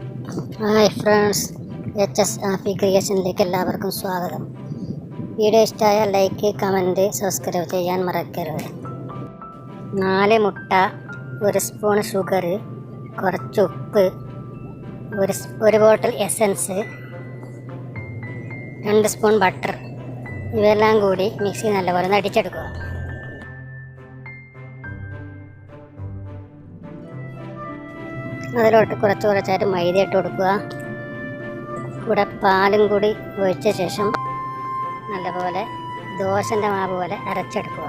Hi friends, HS ആഫി ക്രിയേഷനിലേക്ക് എല്ലാവർക്കും സ്വാഗതം. Video ഇഷ്ടമായാൽ ലൈക്ക്, കമൻറ്റ്, സബ്സ്ക്രൈബ് ചെയ്യാൻ മറക്കരുത്. 4 മുട്ട, 1 സ്പൂൺ ഷുഗർ, കുറച്ച് ഉപ്പ്, ഒരു ബോട്ടിൽ എസൻസ്, 2 സ്പൂൺ ബട്ടർ, ഇവയെല്ലാം കൂടി മിക്സി നല്ലപോലെ അടിച്ചെടുക്കുക. അതിലോട്ട് കുറച്ചായിട്ട് മൈദ ഇട്ട് കൊടുക്കുക. കൂടെ പാലും കൂടി ഒഴിച്ച ശേഷം നല്ലപോലെ ദോശൻ്റെ മാവ് പോലെ അരച്ചെടുക്കുക.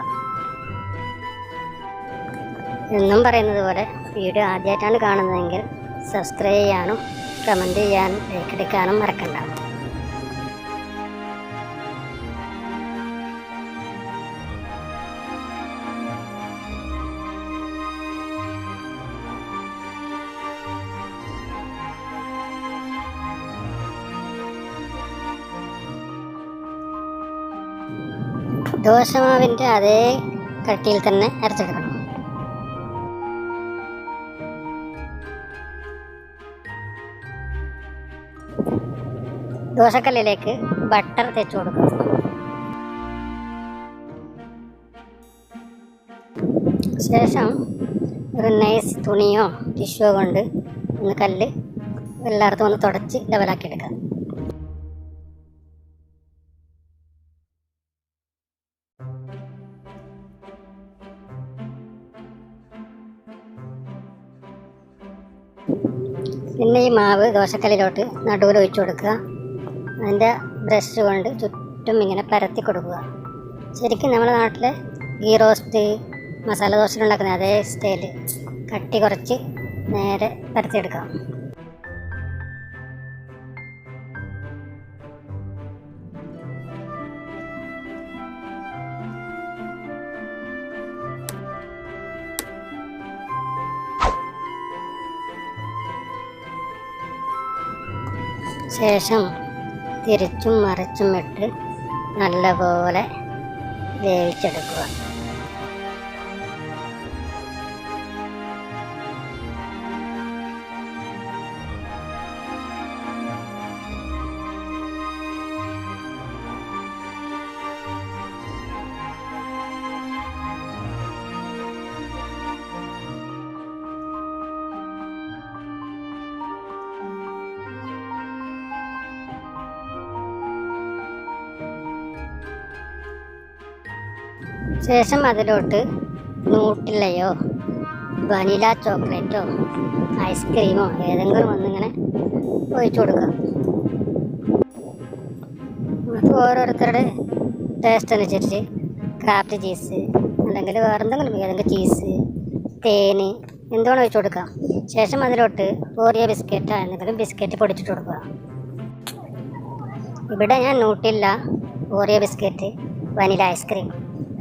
എന്നും പറയുന്നത് പോലെ വീഡിയോ ആദ്യമായിട്ടാണ് കാണുന്നതെങ്കിൽ സബ്സ്ക്രൈബ് ചെയ്യാനും കമൻറ്റ് ചെയ്യാനും ലൈക്ക് അടിക്കാനും മറക്കണ്ട. ദോശമാവിൻ്റെ അതേ കട്ടിയിൽ തന്നെ അരച്ചെടുക്കണം. ദോശക്കല്ലിലേക്ക് ബട്ടർ തേച്ച് കൊടുക്കണം. ശേഷം ഒരു നൈസ് തുണിയോ ടിഷ്യോ കൊണ്ട് ഒന്ന് കല്ല് എല്ലായിടത്തും ഒന്ന് തുടച്ച് ലെവലാക്കി എടുക്കാം. പിന്നെ ഈ മാവ് ദോശക്കല്ലിലോട്ട് നടുവിൽ ഒഴിച്ചു കൊടുക്കുക. അതിൻ്റെ ബ്രഷ് കൊണ്ട് ചുറ്റും ഇങ്ങനെ പരത്തി കൊടുക്കുക. ശരിക്കും നമ്മുടെ നാട്ടിലെ ഗീ റോസ്റ്റ്, മസാല ദോശ ഉണ്ടാക്കുന്ന അതേ സ്റ്റൈല് കട്ടി കുറച്ച് നേരെ പരത്തിയെടുക്കാം. ശേഷം തിരിച്ചും മറിച്ചും ഇട്ട് നല്ലപോലെ വേവിച്ചെടുക്കുക. ശേഷം അതിലോട്ട് ന്യൂട്ടെല്ലയോ വനില ചോക്ലേറ്റോ ഐസ്ക്രീമോ ഏതെങ്കിലും ഒന്നിങ്ങനെ ഒഴിച്ചു കൊടുക്കുക. അത് ഓരോരുത്തരുടെ ടേസ്റ്റ് അനുസരിച്ച് ക്രാഫ്റ്റ് ചീസ് അല്ലെങ്കിൽ വേറെന്തെങ്കിലും ഏതെങ്കിലും ചീസ്, തേന് എന്തുവേണം ഒഴിച്ചു കൊടുക്കാം. ശേഷം അതിലോട്ട് ഓറിയോ ബിസ്ക്കറ്റോ എന്തെങ്കിലും ബിസ്ക്കറ്റ് പൊടിച്ചിട്ട് കൊടുക്കുക. ഇവിടെ ഞാൻ Nutella, Oreo biscuit, vanilla ice cream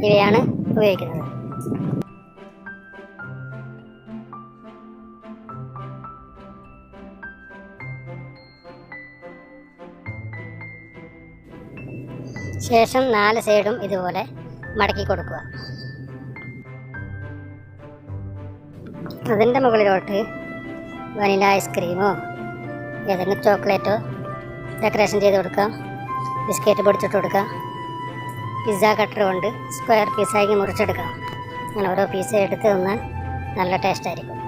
ഇവയാണ് ഉപയോഗിക്കുന്നത്. ശേഷം 4 സൈഡും ഇതുപോലെ മടക്കി കൊടുക്കുക. അതിൻ്റെ മുകളിലോട്ട് വനില ഐസ്ക്രീമോ ഏതെങ്കിലും ചോക്ലേറ്റോ ഡെക്കറേഷൻ ചെയ്ത് കൊടുക്കുക. ബിസ്ക്കറ്റ് പൊടിച്ചിട്ട് കൊടുക്കുക. പിസ്സ കട്ടർ കൊണ്ട് സ്ക്വയർ പീസാക്കി മുറിച്ചെടുക്കാം. അങ്ങനെ ഓരോ പീസ് എടുത്ത് തിന്നാൽ നല്ല ടേസ്റ്റായിരിക്കും.